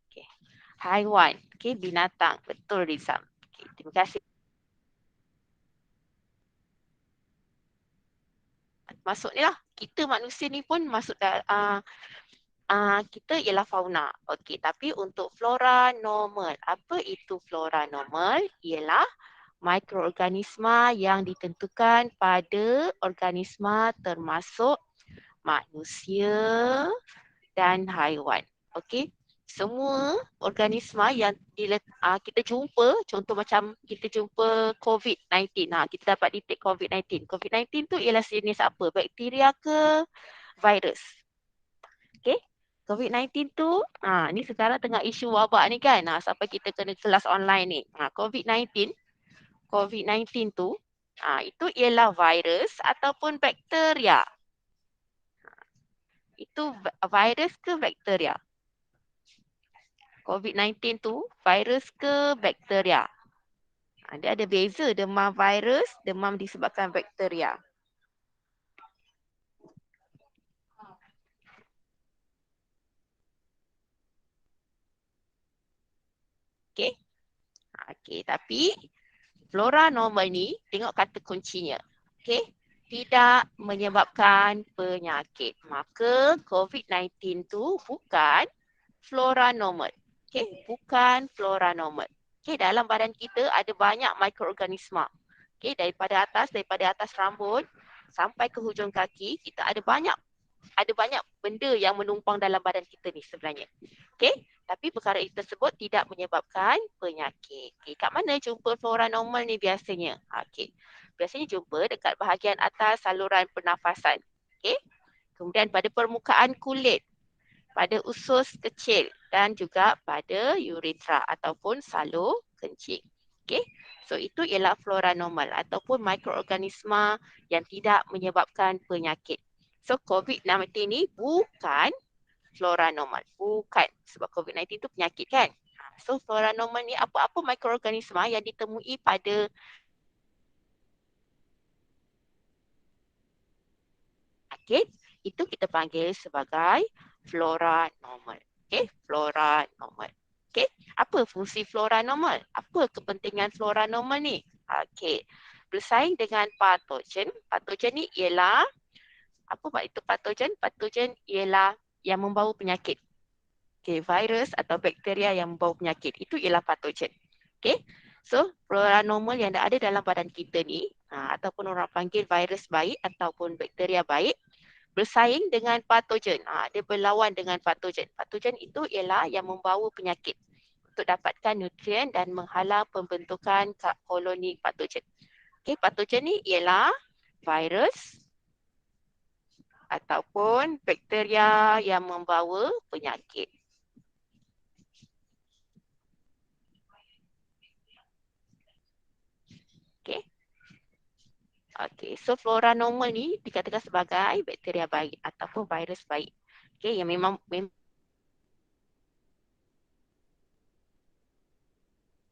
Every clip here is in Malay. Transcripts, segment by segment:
Okay. Haiwan. Okay, binatang. Betul, Rizam. Okay, terima kasih. Masuk ni lah. Kita manusia ni pun masuk kita ialah fauna. Okey, tapi untuk flora normal. Apa itu flora normal? Ialah mikroorganisma yang ditentukan pada organisma termasuk manusia dan haiwan. Okey. Semua organisma yang kita jumpa, contoh macam kita jumpa COVID-19. Kita dapat detect COVID-19. COVID-19 tu ialah jenis apa? Bakteria ke virus? Okey. COVID-19 tu, ni sekarang tengah isu wabak ni kan. Sampai kita kena kelas online ni. COVID-19 tu, itu ialah virus ataupun bakteria. Itu virus ke bakteria? COVID-19 tu virus ke bakteria? Dia ada beza demam virus, demam disebabkan bakteria. Okey. Okey, tapi flora normal ni tengok kata kuncinya. Okey. Tidak menyebabkan penyakit. Maka COVID-19 tu bukan flora normal. Okey, bukan flora normal. Okey, dalam badan kita ada banyak mikroorganisma. Okey, daripada atas rambut sampai ke hujung kaki, kita ada banyak benda yang menumpang dalam badan kita ni sebenarnya. Okey, tapi perkara itu tersebut tidak menyebabkan penyakit. Okey, kat mana jumpa flora normal ni biasanya? Okey. Biasanya jumpa dekat bahagian atas saluran pernafasan. Okey. Kemudian pada permukaan kulit, pada usus kecil dan juga pada uretra ataupun salur kencing. Okey. So itu ialah flora normal ataupun mikroorganisma yang tidak menyebabkan penyakit. So COVID-19 ni bukan flora normal. Bukan. Sebab COVID-19 tu penyakit kan. So flora normal ni apa-apa mikroorganisma yang ditemui pada penyakit, itu kita panggil sebagai flora normal. Okay, flora normal. Okay, apa fungsi flora normal? Apa kepentingan flora normal ni? Okay, bersaing dengan patogen. Patogen ni ialah, apa mak itu patogen? Patogen ialah yang membawa penyakit. Okay, virus atau bakteria yang membawa penyakit. Itu ialah patogen. Okay, so flora normal yang ada dalam badan kita ni, ataupun orang panggil virus baik ataupun bakteria baik, bersaing dengan patogen. Dia berlawan dengan patogen. Patogen itu ialah yang membawa penyakit untuk dapatkan nutrien dan menghalang pembentukan koloni patogen. Okay, patogen ni ialah virus ataupun bakteria yang membawa penyakit. Okay. Okay, so flora normal ni dikatakan sebagai bakteria baik ataupun virus baik. Okay, yang memang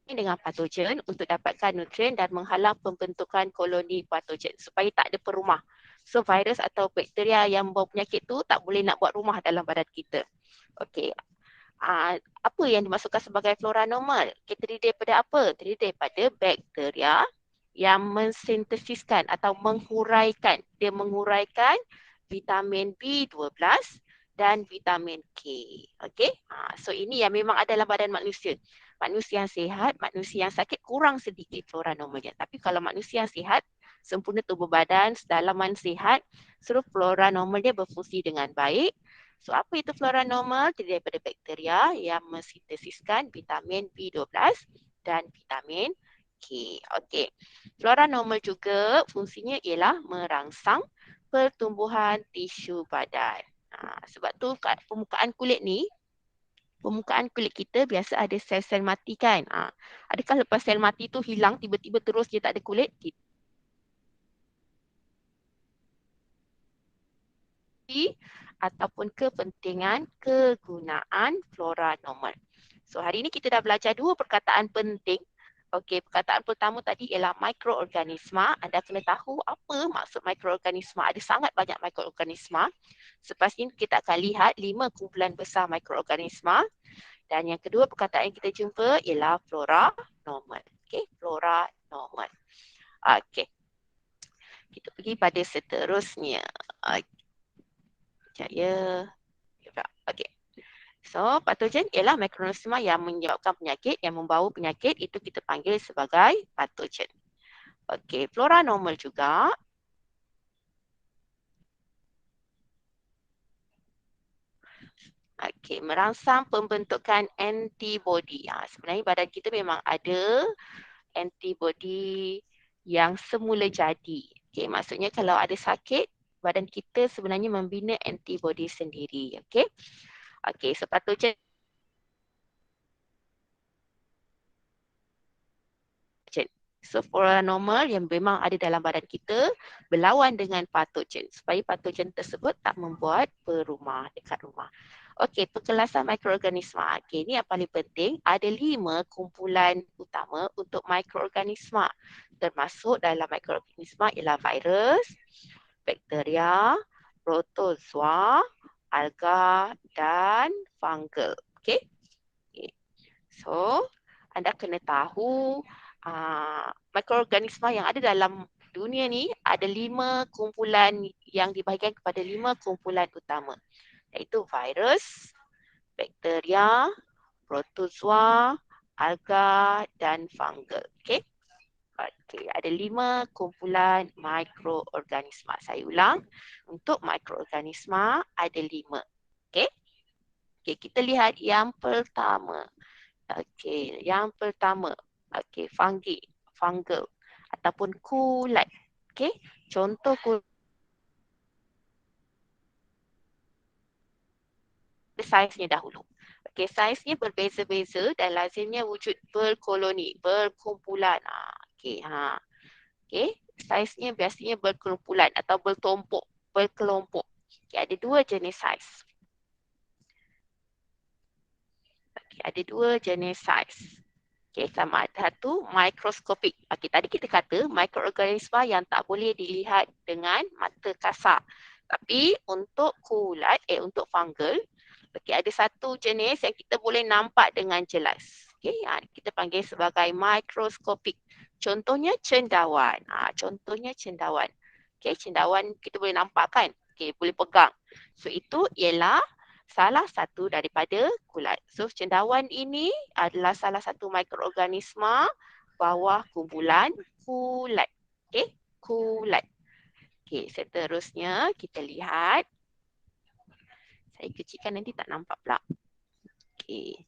dengan patogen untuk dapatkan nutrien dan menghalang pembentukan koloni patogen supaya tak ada perumah. So virus atau bakteria yang membawa penyakit tu tak boleh nak buat rumah dalam badan kita. Okey. Apa yang dimasukkan sebagai flora normal? Kita terdiri daripada apa? Terdiri daripada bakteria yang mensintesiskan atau menghuraikan. Dia menguraikan vitamin B12 dan vitamin K. Okey. So ini yang memang ada dalam badan manusia. Manusia yang sihat, manusia yang sakit kurang sedikit flora normalnya. Tapi kalau manusia yang sihat, sempurna tubuh badan, sedalaman sihat, seluruh flora normal dia berfungsi dengan baik. So apa itu flora normal? Terdiri daripada bakteria yang mensintesiskan vitamin B12 dan vitamin K. Okey. Flora normal juga fungsinya ialah merangsang pertumbuhan tisu badan. Sebab tu kat permukaan kulit ni, permukaan kulit kita biasa ada sel-sel mati kan. Adakah lepas sel mati tu hilang tiba-tiba terus dia tak ada kulit? Ataupun kepentingan kegunaan flora normal. So hari ini kita dah belajar dua perkataan penting Okey, perkataan pertama tadi ialah mikroorganisma. Anda kena tahu apa maksud mikroorganisma. Ada sangat banyak mikroorganisma. Selepas ini kita akan lihat 5 kumpulan besar mikroorganisma. Dan yang kedua perkataan yang kita jumpa ialah flora normal. Okey, flora normal. Okey, kita pergi pada seterusnya. Sekejap ya. Okey. So, patogen ialah mikroorganisma yang menyebabkan penyakit, yang membawa penyakit, itu kita panggil sebagai patogen. Okey, flora normal juga. Okey, merangsang pembentukan antibodi. Sebenarnya badan kita memang ada antibodi yang semula jadi. Okey, maksudnya kalau ada sakit, badan kita sebenarnya membina antibodi sendiri. Okey. Okey, so patogen so flora normal yang memang ada dalam badan kita berlawan dengan patogen supaya patogen tersebut tak membuat perumah dekat rumah. Okey, perkelasan mikroorganisma. Okey, ini yang paling penting. Ada 5 kumpulan utama untuk mikroorganisma. Termasuk dalam mikroorganisma ialah virus, bakteria, protozoa, alga dan fungal. Okey. Okay. So, anda kena tahu mikroorganisma yang ada dalam dunia ni ada 5 kumpulan yang dibahagikan kepada 5 kumpulan utama, iaitu virus, bakteria, protozoa, alga dan fungal. Okey. Okey, ada 5 kumpulan mikroorganisma. Saya ulang, untuk mikroorganisma ada 5. Okey. Okey, kita lihat yang pertama. Okey, yang pertama. Okey, fungal ataupun kulat. Okey, contoh kulat saiznya dahulu. Okey, saiznya berbeza-beza dan lazimnya wujud berkoloni, berkumpulan. Okey, okey, saiznya biasanya berkumpulan atau bertumpuk, berkelompok. Okey, ada 2 jenis saiz. Okey, ada 2 jenis saiz. Okey, sama satu mikroskopik. Okey, tadi kita kata mikroorganisma yang tak boleh dilihat dengan mata kasar. Tapi untuk untuk fungal, okey, ada satu jenis yang kita boleh nampak dengan jelas. Okey, kita panggil sebagai mikroskopik. Contohnya cendawan. Contohnya cendawan. Okey, cendawan kita boleh nampak kan? Okey, boleh pegang. So itu ialah salah satu daripada kulat. So cendawan ini adalah salah satu mikroorganisma bawah kumpulan kulat. Okey, kulat. Okey, seterusnya kita lihat. Saya kecilkan nanti tak nampak pula. Okey.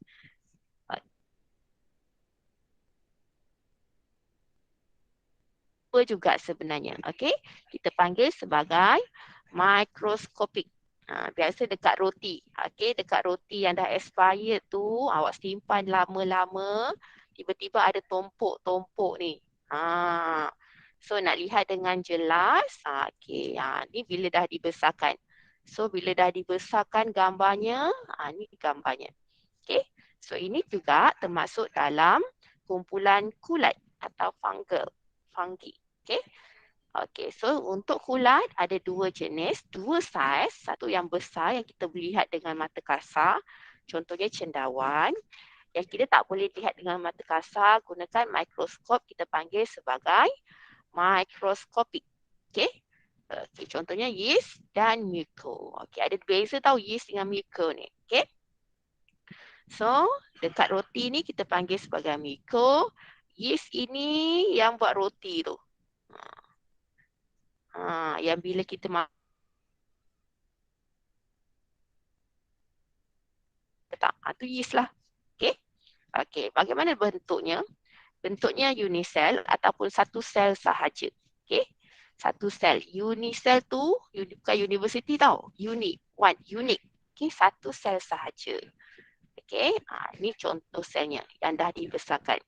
Apa juga sebenarnya. Okey, kita panggil sebagai mikroskopik. Biasa dekat roti. Okey, dekat roti yang dah expired tu, awak simpan lama-lama, tiba-tiba ada tumpuk-tumpuk ni. So nak lihat dengan jelas, okey, ni bila dah dibesarkan. So bila dah dibesarkan gambarnya, ni gambarnya. Okey, so ini juga termasuk dalam kumpulan kulat atau fungi. Okey. Okey, so untuk kulat ada 2 jenis, 2 saiz, satu yang besar yang kita boleh lihat dengan mata kasar, contohnya cendawan. Yang kita tak boleh lihat dengan mata kasar, gunakan mikroskop, kita panggil sebagai mikroskopik. Okey. Okey, contohnya yeast dan muco. Okey, ada beza tahu yeast dengan muco ni. Okey. So, dekat roti ni kita panggil sebagai muco. Yeast ini yang buat roti tu. Yang bila kita letak, tu yeast lah. Okey. Okey, bagaimana bentuknya? Bentuknya unisel ataupun satu sel sahaja. Okey. Satu sel. Unisel tu bukan university tau. Unique. Okey, satu sel sahaja. Okey, ini contoh selnya yang dah dibesarkan.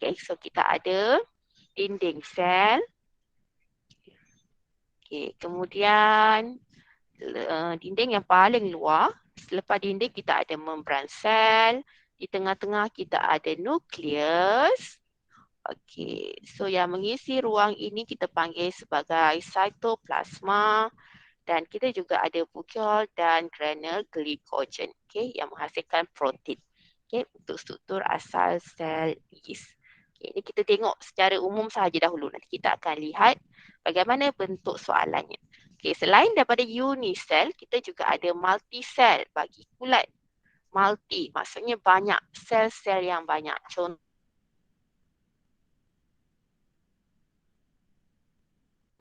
Okey, so kita ada dinding sel. Okey, kemudian dinding yang paling luar. Selepas dinding kita ada membran sel. Di tengah-tengah kita ada nukleus. Okey, so yang mengisi ruang ini kita panggil sebagai cytoplasma dan kita juga ada buccal dan granule glycogen, okey, yang menghasilkan protein. Okey, untuk struktur asal sel yeast. Okey, ini kita tengok secara umum sahaja dahulu. Nanti kita akan lihat bagaimana bentuk soalannya. Okey, selain daripada unisel, kita juga ada multisel bagi kulat. Multi maksudnya banyak, sel-sel yang banyak. Contoh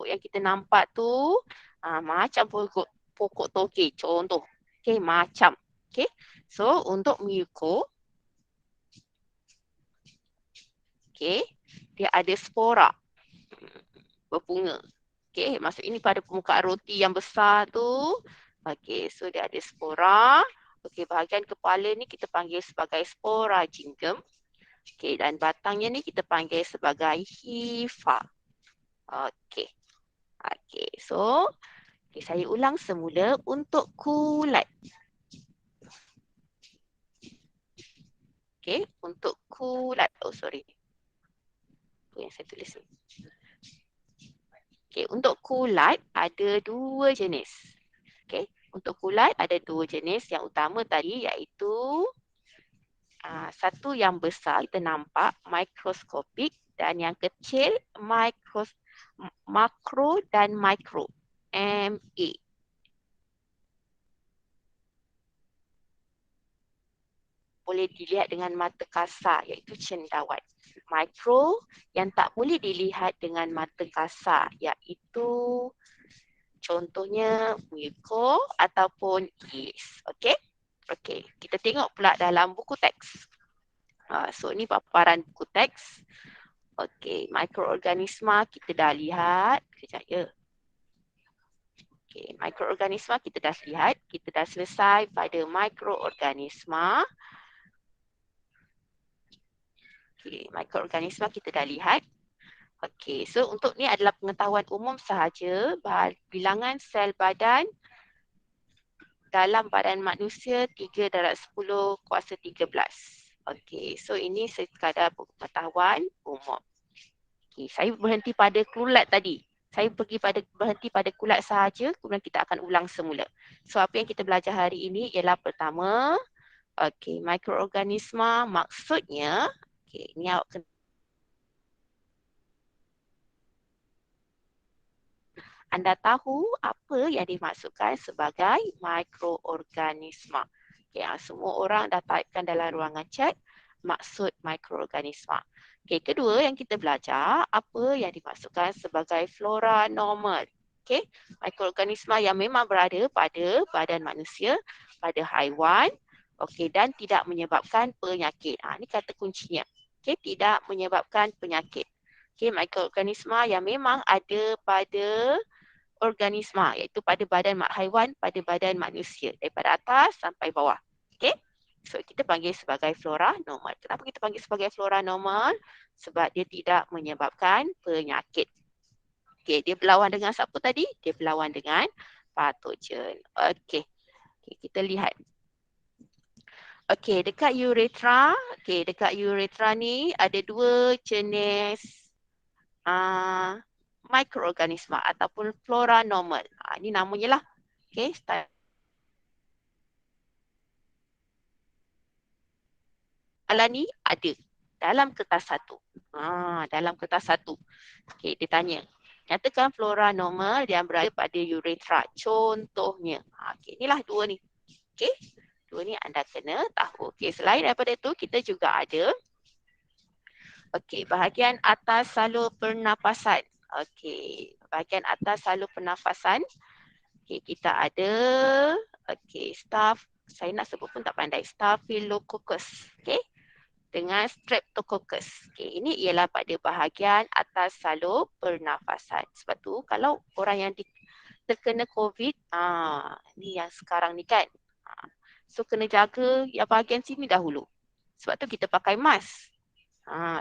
yang kita nampak tu macam pokok toge, contoh. Okey, macam. Okey. So untuk muko, okey, dia ada spora berbunga. Okey, maksud ini pada permukaan roti yang besar tu. Okey, so dia ada spora. Okey, bahagian kepala ni kita panggil sebagai sporanginium. Okey, dan batangnya ni kita panggil sebagai hifa. Okey. Okey, so saya ulang semula untuk kulat. Okey, untuk kulat. Oh, sorry. Itu yang saya tulis ni. Okey, untuk kulat ada dua jenis. Okey, untuk kulat ada dua jenis. Yang utama tadi iaitu satu yang besar kita nampak mikroskopik dan yang kecil makro dan mikro. MA. Boleh dilihat dengan mata kasar iaitu cendawan. Mikro yang tak boleh dilihat dengan mata kasar iaitu contohnya muko ataupun yeast. Okey? Okey, kita tengok pula dalam buku teks. So ni paparan buku teks. Okey, mikroorganisma kita dah lihat. Sekejap ya. Okey, mikroorganisma kita dah lihat. Kita dah selesai pada mikroorganisma. Okey, mikroorganisma kita dah lihat. Okey, so untuk ni adalah pengetahuan umum sahaja. Bilangan sel badan dalam badan manusia 3/10 kuasa 13. Okey, so ini sekadar pengetahuan umum. Okey, saya berhenti pada kulat tadi. Saya berhenti pada kulat sahaja, kemudian kita akan ulang semula. So apa yang kita belajar hari ini ialah pertama, okey, mikroorganisma maksudnya, okey, ini awak kena anda tahu apa yang dimaksudkan sebagai mikroorganisma. Okay, semua orang dah typekan dalam ruangan chat maksud mikroorganisma. Okay, kedua yang kita belajar apa yang dimaksudkan sebagai flora normal. Okay, mikroorganisma yang memang berada pada badan manusia, pada haiwan, okay, dan tidak menyebabkan penyakit. Ini kata kuncinya. Okay, tidak menyebabkan penyakit. Okay, mikroorganisma yang memang ada pada organisma iaitu pada badan haiwan, pada badan manusia daripada atas sampai bawah. Okey? So kita panggil sebagai flora normal. Kenapa kita panggil sebagai flora normal? Sebab dia tidak menyebabkan penyakit. Okey, dia berlawan dengan siapa tadi? Dia berlawan dengan patogen. Okey. Okay, kita lihat. Okey, dekat uretra ni ada dua jenis mikroorganisma ataupun flora normal. Ini namanya lah. Okay, start. Soalan ni ada dalam kertas satu. Dalam kertas satu. Okay, dia tanya. Nyatakan flora normal yang berada pada uretra. Contohnya. Okay, inilah dua ni. Okay, dua ni anda kena tahu. Okay, selain daripada itu, kita juga ada bahagian atas salur pernafasan. Okey, bahagian atas salur pernafasan. Okey, kita ada saya nak sebut pun tak pandai, Staphylococcus. Okey, dengan Streptococcus. Okey, ini ialah pada bahagian atas salur pernafasan. Sebab tu kalau orang yang terkena COVID, ni yang sekarang ni kan. So kena jaga yang bahagian sini dahulu. Sebab tu kita pakai mask.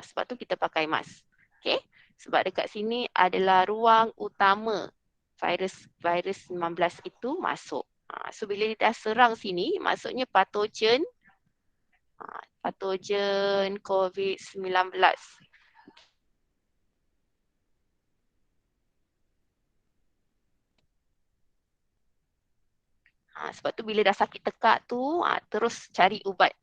Sebab tu kita pakai mask. Okay? Sebab dekat sini adalah ruang utama virus 19 itu masuk. So bila dia dah serang sini, maksudnya patogen COVID-19. Sebab tu bila dah sakit tekak tu, terus cari ubat.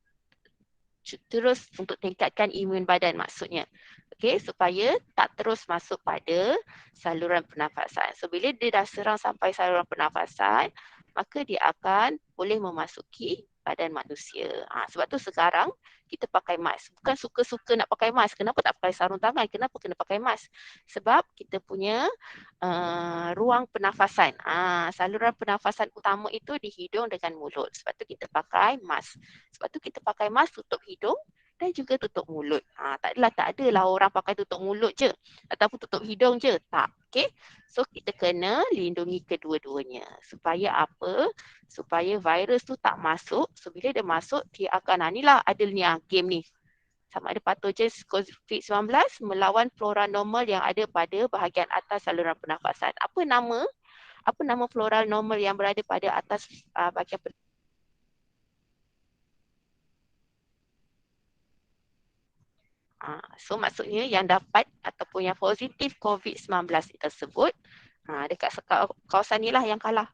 Terus untuk tingkatkan imun badan maksudnya. Okey, supaya tak terus masuk pada saluran pernafasan. So bila dia dah serang sampai saluran pernafasan, maka dia akan boleh memasuki badan manusia. Sebab tu sekarang kita pakai mask. Bukan suka-suka nak pakai mask. Kenapa tak pakai sarung tangan? Kenapa kena pakai mask? Sebab kita punya ruang pernafasan. Saluran pernafasan utama itu di hidung dengan mulut. Sebab tu kita pakai mask. Sebab tu kita pakai mask tutup hidung dan juga tutup mulut. Tak adalah orang pakai tutup mulut je ataupun tutup hidung je. Tak. Okay. So kita kena lindungi kedua-duanya. Supaya apa? Supaya virus tu tak masuk. So bila dia masuk, dia akan, inilah adilnya game ni. Sama ada patogen COVID-19 melawan flora normal yang ada pada bahagian atas saluran pernafasan. Apa nama flora normal yang berada pada atas bahagian pernafasan? So maksudnya yang dapat ataupun yang positif COVID-19 tersebut, dekat kawasan ni lah yang kalah.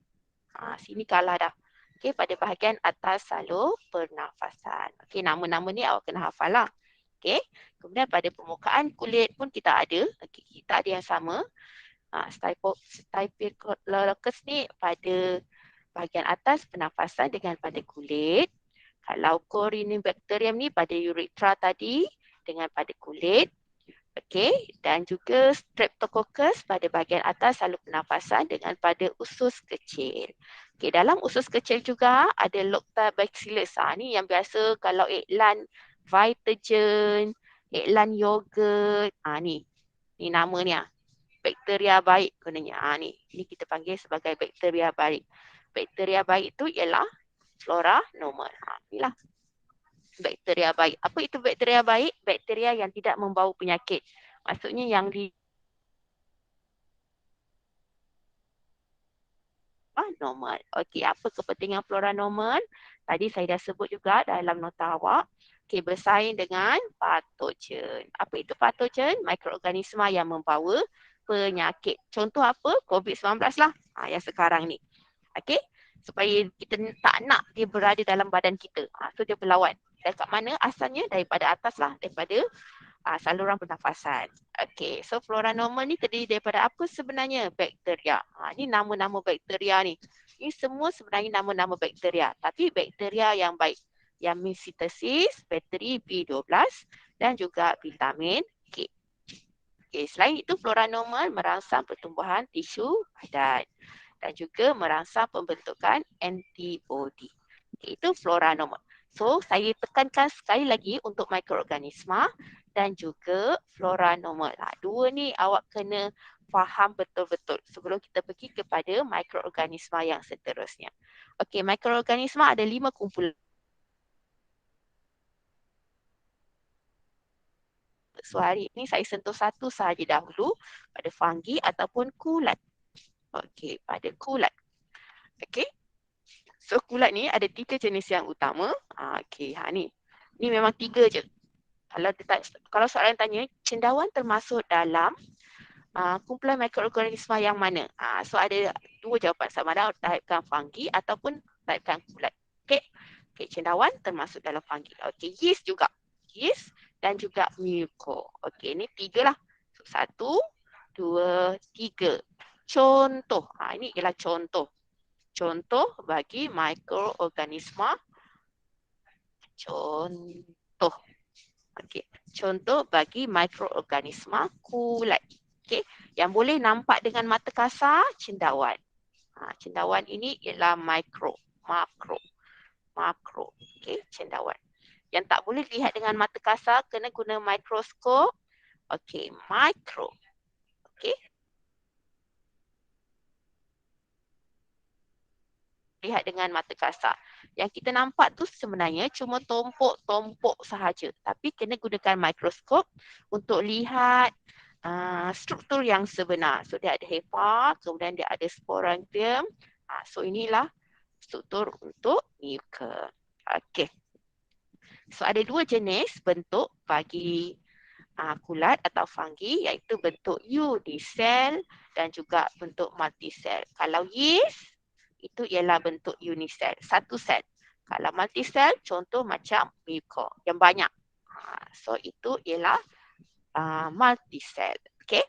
Sini kalah dah. Okay, pada bahagian atas salur pernafasan. Okay, nama-nama ni awak kena hafal lah. Okay. Kemudian pada permukaan kulit pun kita ada. Okay, kita ada yang sama. Staphylococcus ni pada bahagian atas pernafasan dengan pada kulit. Kalau Corynebacterium ni pada urethra tadi dengan pada kulit. Okey, dan juga Streptococcus pada bahagian atas salur pernafasan dengan pada usus kecil. Okey, dalam usus kecil juga ada Lactobacillus. Ni yang biasa kalau iklan Vitagen, iklan yogurt, ni nama ni bakteria baik gunanya. Ni kita panggil sebagai bakteria baik. Bakteria baik itu ialah flora normal. Inilah bakteria baik. Apa itu bakteria baik? Bakteria yang tidak membawa penyakit. Maksudnya yang normal. Okey, apa kepentingan flora normal? Tadi saya dah sebut juga dalam nota awak. Okey, bersaing dengan patogen. Apa itu patogen? Mikroorganisma yang membawa penyakit. Contoh apa? COVID-19 lah. Yang sekarang ni. Okey, supaya kita tak nak dia berada dalam badan kita. So dia berlawan. Dan kat mana asalnya? Daripada atas lah. Daripada saluran pernafasan. Okey, so flora normal ni terdiri daripada apa sebenarnya? Bakteria. Ni nama-nama bakteria ni. Ini semua sebenarnya nama-nama bakteria. Tapi bakteria yang baik. Yang mycetosis, bakteri B12 dan juga vitamin K. Okey, selain itu flora normal merangsang pertumbuhan tisu badan dan juga merangsang pembentukan antibodi. Okay, itu flora normal. So, saya tekankan sekali lagi untuk mikroorganisma dan juga flora normal. Dua ni awak kena faham betul-betul sebelum kita pergi kepada mikroorganisma yang seterusnya. Okey, mikroorganisma ada 5 kumpulan. So, hari ini saya sentuh satu sahaja dahulu pada fungi ataupun kulat. Okey, pada kulat. Okey. So kulat ni ada 3 jenis yang utama. Okey, ni. Ni memang 3 je. Kalau soalan tanya, cendawan termasuk dalam kumpulan mikroorganisma yang mana? So ada 2 jawapan, sama ada taipkan fungi ataupun taipkan kulat. Okey. Okey, cendawan termasuk dalam fungi. Okey, yeast juga. Yeast dan juga muco. Okey, ni 3 lah. So 1, 2, 3. Contoh. Ini ialah contoh. Contoh bagi mikroorganisma. Contoh. Okey. Contoh bagi mikroorganisma kulat. Okey. Yang boleh nampak dengan mata kasar, cendawan. Cendawan ini ialah makro. Okey, cendawan. Yang tak boleh lihat dengan mata kasar, kena guna mikroskop. Okey, mikro. Okey. Lihat dengan mata kasar. Yang kita nampak tu sebenarnya cuma tompok-tompok sahaja. Tapi kena gunakan mikroskop untuk lihat struktur yang sebenar. So dia ada hepa, kemudian dia ada sporangium. So inilah struktur untuk muka. Okey. So ada 2 jenis bentuk bagi kulat atau fungi, iaitu bentuk unisel dan juga bentuk multisel. Kalau yeast, itu ialah bentuk unisel, satu sel. Kalau multisel, contoh macam mucor yang banyak. So itu ialah multisel. Okay.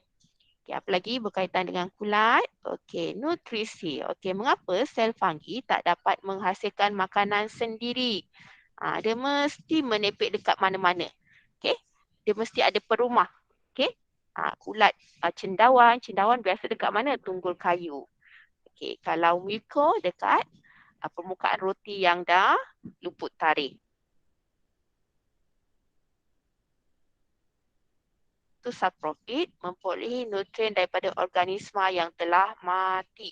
Okay, apa lagi berkaitan dengan kulat? Okey, nutrisi. Okey, mengapa sel fungi tak dapat menghasilkan makanan sendiri? Dia mesti menepik dekat mana-mana. Okey, dia mesti ada perumah. Okey, kulat cendawan biasa dekat mana? Tunggul kayu. Okey, kalau mucor dekat permukaan roti yang dah luput taring. Itu saprofit memperolehi nutrien daripada organisma yang telah mati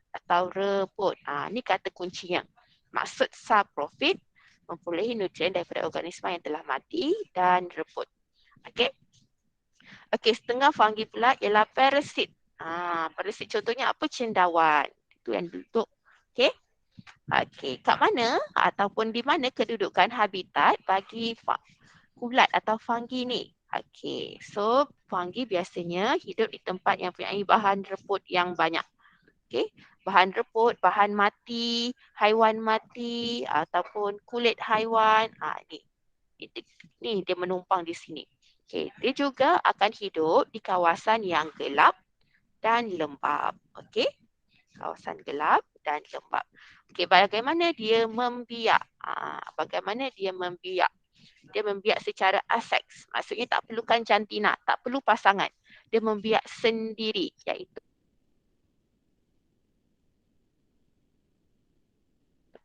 atau rebut. Ini kata kuncinya. Maksud saprofit memperolehi nutrien daripada organisma yang telah mati dan rebut. Okey. Okey, setengah fungi pula ialah parasit. Parasit contohnya apa? Cendawan. Itu yang duduk. Okey. Okey, kat mana ataupun di mana kedudukan habitat bagi kulat atau fungi ni? Okey, so fungi biasanya hidup di tempat yang mempunyai bahan rebut yang banyak. Okey, bahan rebut, bahan mati, haiwan mati ataupun kulit haiwan. Ni dia menumpang di sini. Okey, dia juga akan hidup di kawasan yang gelap dan lembap. Okey, kawasan gelap dan lembap. Okey, bagaimana dia membiak? Bagaimana dia membiak? Dia membiak secara aseks. Maksudnya tak perlukan jantina, tak perlu pasangan. Dia membiak sendiri, iaitu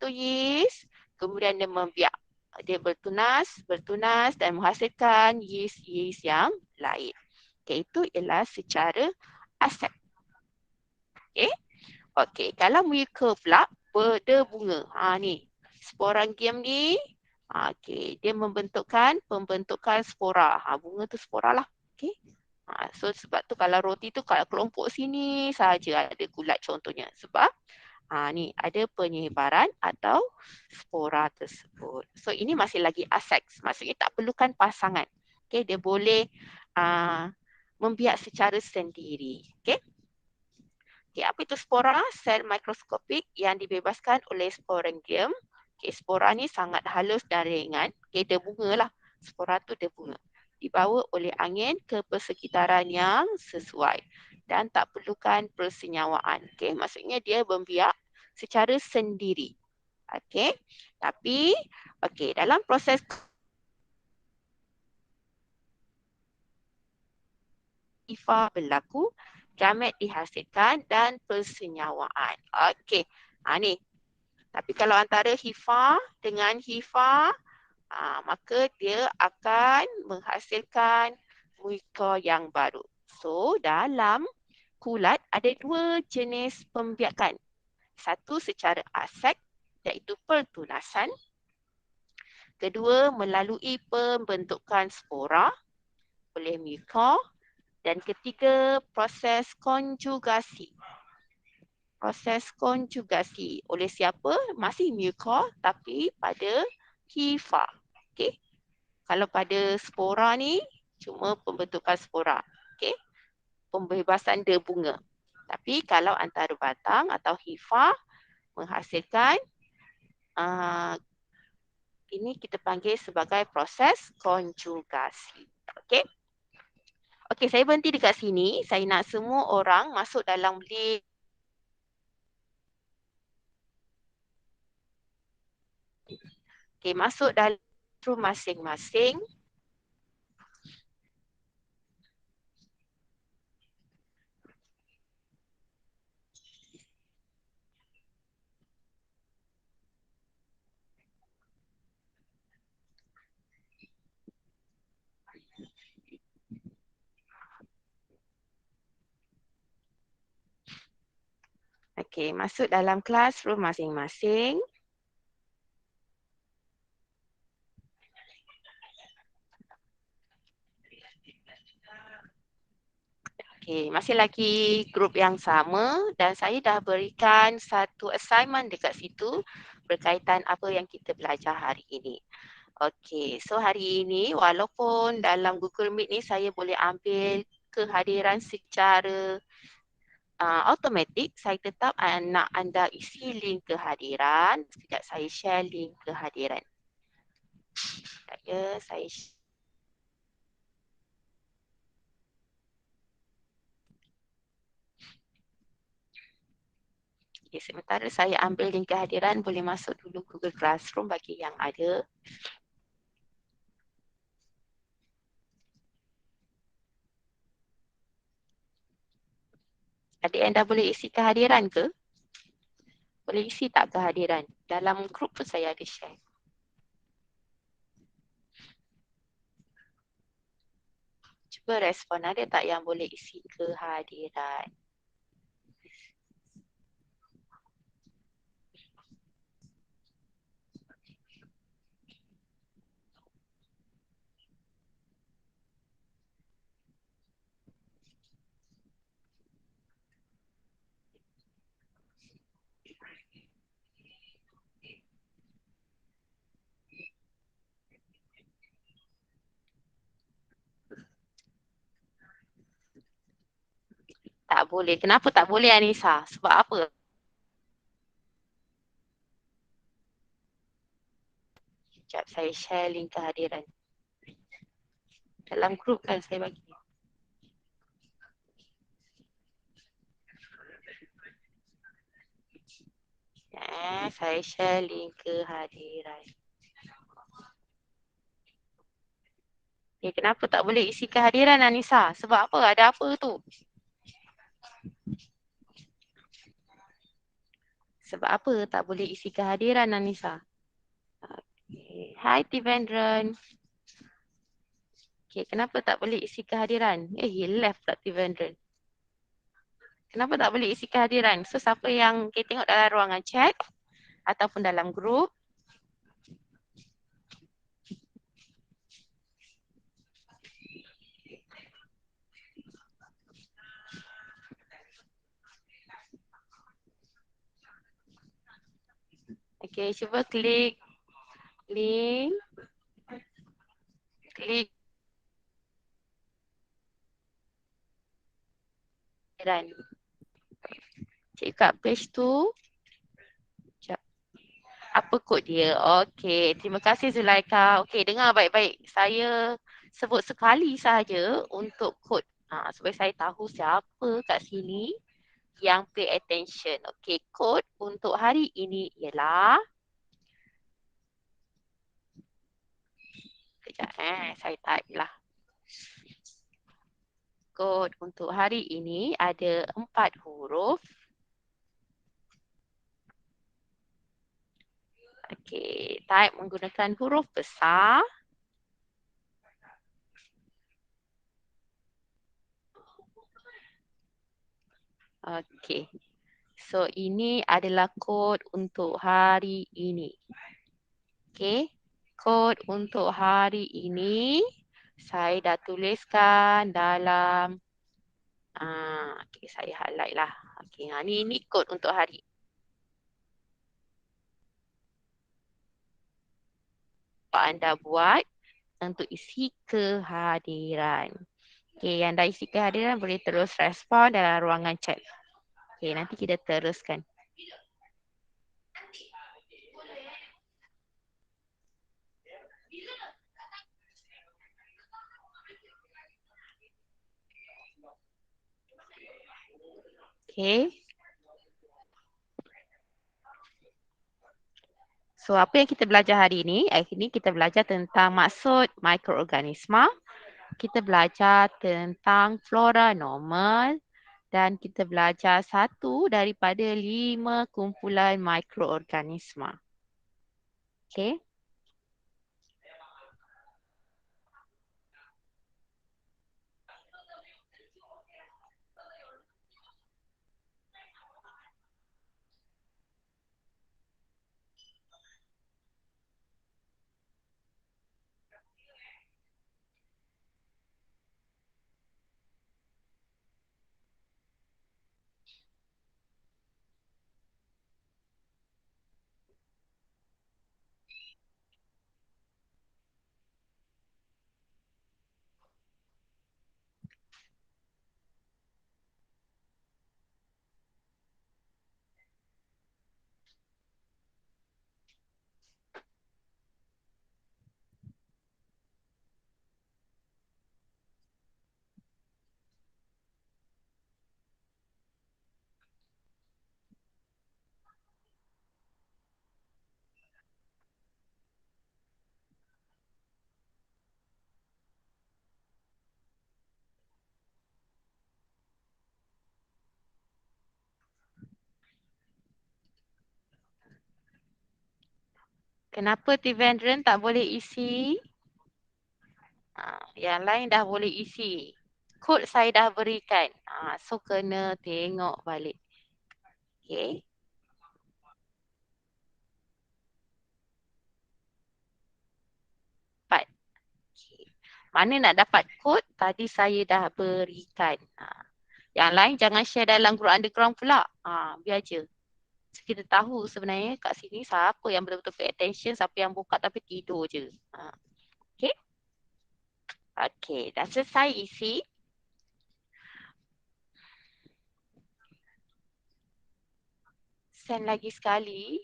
yeast, kemudian dia membiak. Dia bertunas dan menghasilkan yeast yang lain. Okay, itu ialah secara aseks. Okay. Okey, kalau mucor pula berbunga. Ni, sporangium ni, okey, dia pembentukan spora. Bunga tu spora lah. Okey. So sebab tu kalau roti tu kalau kelompok sini saja ada kulat contohnya. Sebab ni ada penyebaran atau spora tersebut. So ini masih lagi aseks. Maksudnya tak perlukan pasangan. Okey, dia boleh membiak secara sendiri. Okey. Okay, apa itu spora? Sel mikroskopik yang dibebaskan oleh sporangium. Okay, spora ni sangat halus dan ringan. Okay, dia bunga lah. Spora tu dia bunga. Dibawa oleh angin ke persekitaran yang sesuai dan tak perlukan persenyawaan. Okay, maksudnya dia membiak secara sendiri. Okay, tapi dalam proses IFA berlaku, gamet dihasilkan dan persenyawaan. Okey, ni. Tapi kalau antara HIFA dengan HIFA, maka dia akan menghasilkan mucor yang baru. So, dalam kulat ada dua jenis pembiakan. Satu secara asek, iaitu pertunasan. Kedua, melalui pembentukan spora oleh mucor. Dan ketiga, proses konjugasi. Proses konjugasi oleh siapa? Masih mucor tapi pada HIFA. Okey. Kalau pada spora ni cuma pembentukan spora. Okey. Pembebasan dia bunga. Tapi kalau antara batang atau HIFA menghasilkan ini kita panggil sebagai proses konjugasi. Okey. Okey, saya berhenti dekat sini. Saya nak semua orang masuk dalam list. Okey, masuk dalam room masing-masing. Okey, masuk dalam classroom masing-masing. Okey, masih lagi grup yang sama dan saya dah berikan satu assignment dekat situ berkaitan apa yang kita belajar hari ini. Okey, so hari ini walaupun dalam Google Meet ni saya boleh ambil kehadiran secara automatik saya tetap nak anda isi link kehadiran. Sekejap saya share link kehadiran. Sekejap ya, saya okay, sementara saya ambil link kehadiran, boleh masuk dulu Google Classroom bagi yang ada. Adik anda boleh isi kehadiran ke? Boleh isi tak kehadiran? Dalam grup pun saya ada share. Cuba respon, ada tak yang boleh isi kehadiran? Tak boleh. Kenapa tak boleh Anissa? Sebab apa? Sekejap saya share link kehadiran. Dalam grup kan saya bagi. Saya share link kehadiran. Kenapa tak boleh isi kehadiran Anissa? Sebab apa? Ada apa tu? Sebab apa tak boleh isi kehadiran Anissa? Okay. Hai Tivendran. Okay, kenapa tak boleh isi kehadiran? He left pula Tivendran. Kenapa tak boleh isi kehadiran? So siapa yang tengok dalam ruangan chat ataupun dalam grup, okay, cuba klik link, klik kehadiran. Cik kat page tu, sekejap. Apa kod dia? Okey, terima kasih Zulaika. Okey, dengar baik-baik. Saya sebut sekali saja untuk kod. Supaya saya tahu siapa kat sini yang pay attention. Okey, kod untuk hari ini ialah, sekejap saya type lah. Kod untuk hari ini ada 4 huruf. Okey, type menggunakan huruf besar. Okey. So ini adalah kod untuk hari ini. Okey. Kod untuk hari ini saya dah tuliskan dalam okey, saya highlight lah. Okey, ni kod untuk hari. Apa anda buat untuk isi kehadiran. Okey, yang dah isi kehadiran boleh terus respon dalam ruangan chat. Okey, nanti kita teruskan. Okey. So, apa yang kita belajar hari ini? Hari ini kita belajar tentang maksud mikroorganisma. Kita belajar tentang flora normal dan kita belajar satu daripada 5 kumpulan mikroorganisma. Okey. Kenapa Trivandrum tak boleh isi? Yang lain dah boleh isi. Kod saya dah berikan. So kena tengok balik. Okay. Dapat. Okay. Mana nak dapat kod? Tadi saya dah berikan. Yang lain jangan share dalam grup underground pula. Biar je. So, kita tahu sebenarnya kat sini siapa yang betul-betul pay attention, siapa yang buka tapi tidur je. Okay. Okay. Dah selesai isi. Send lagi sekali.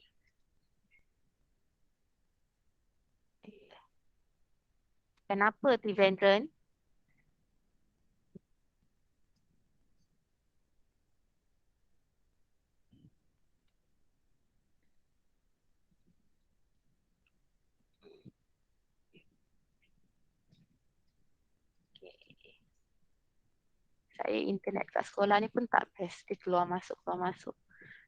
Kenapa Trivandrum? Okay. Saya internet kat sekolah ni pun tak best. Dia keluar masuk.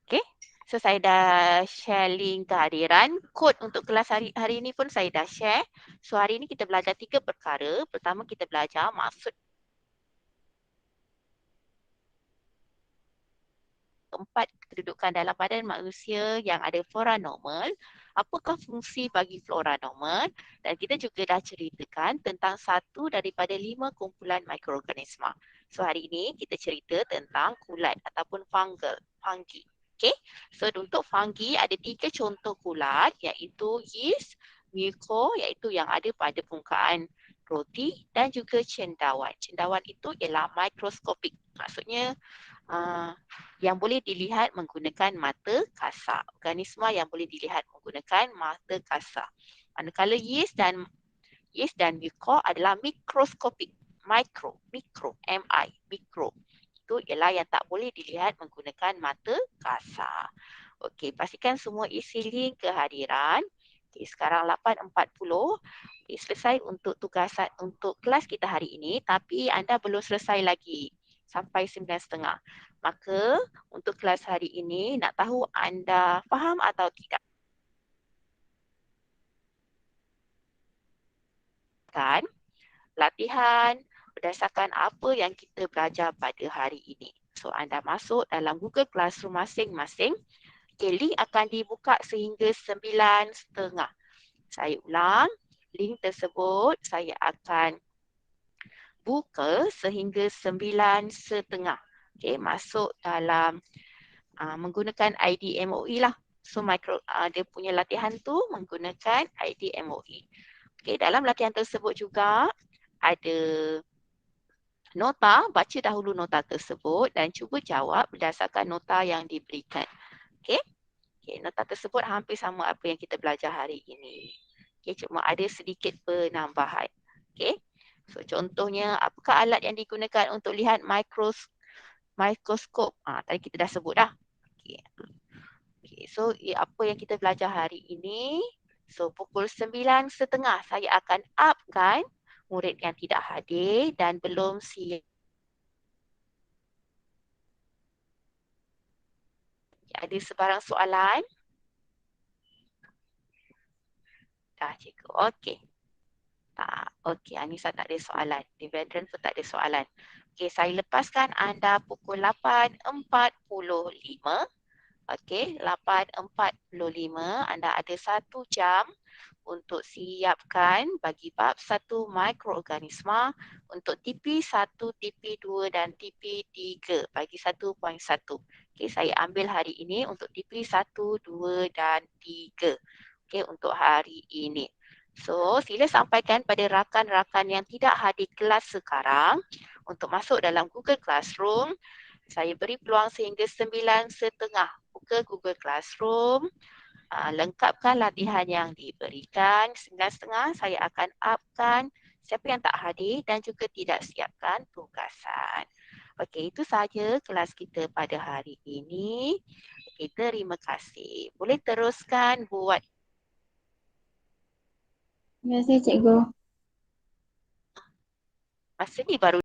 Okay. So saya dah share link kehadiran. Kod untuk kelas hari ini pun saya dah share. So hari ini kita belajar 3 perkara. Pertama kita belajar maksud keempat kedudukan dalam badan manusia yang ada flora normal. Apakah fungsi bagi flora normal? Dan kita juga dah ceritakan tentang satu daripada 5 kumpulan mikroorganisma. So hari ini kita cerita tentang kulat ataupun fungi. Okay. So untuk fungi ada 3 contoh kulat iaitu yeast, muco iaitu yang ada pada permukaan roti dan juga cendawan. Cendawan itu ialah mikroskopik. Maksudnya yang boleh dilihat menggunakan mata kasar. Organisma yang boleh dilihat menggunakan mata kasar. Manakala yeast dan muco adalah mikroskopik. Mikro, mikro. Itu ialah yang tak boleh dilihat menggunakan mata kasar. Okey, pastikan semua isi link kehadiran. Okay, sekarang 8.40. Okay, selesai untuk tugasan untuk kelas kita hari ini, tapi anda belum selesai lagi sampai 9.30. Maka untuk kelas hari ini nak tahu anda faham atau tidak? Kan latihan berdasarkan apa yang kita belajar pada hari ini. So anda masuk dalam Google Classroom masing-masing. Okay, link akan dibuka sehingga 9.30. Saya ulang, link tersebut saya akan buka sehingga 9.30. Okay, masuk dalam menggunakan ID MOE lah. So dia punya latihan tu menggunakan ID MOE. Okay, dalam latihan tersebut juga ada nota, baca dahulu nota tersebut dan cuba jawab berdasarkan nota yang diberikan. Okay, nota tersebut hampir sama apa yang kita belajar hari ini. Okay, cuma ada sedikit penambahan. Okay, so contohnya apakah alat yang digunakan untuk lihat mikroskop? Tadi kita dah sebut dah. Okay, so apa yang kita belajar hari ini? So pukul 9.30 saya akan upkan murid yang tidak hadir dan belum siap. Ada sebarang soalan? Dah cikgu. Okey. Tak. Okey, Anissa tak ada soalan. Devendran pun tak ada soalan. Okey, saya lepaskan anda pukul 8.45. Okey, 8.45. Anda ada 1 jam untuk siapkan bagi bab 1 mikroorganisma untuk TP1, TP2 dan TP3 bagi 1.1. Okey, saya ambil hari ini untuk TP1, 2 dan 3. Okey, untuk hari ini. So, sila sampaikan pada rakan-rakan yang tidak hadir kelas sekarang untuk masuk dalam Google Classroom. Saya beri peluang sehingga 9.30. Buka Google Classroom. Lengkapkan latihan yang diberikan. 9.30 saya akan upkan siapa yang tak hadir dan juga tidak siapkan tugasan. Okey, itu sahaja kelas kita pada hari ini. Okay, terima kasih. Boleh teruskan buat. Terima kasih, Cikgu. Masa ni baru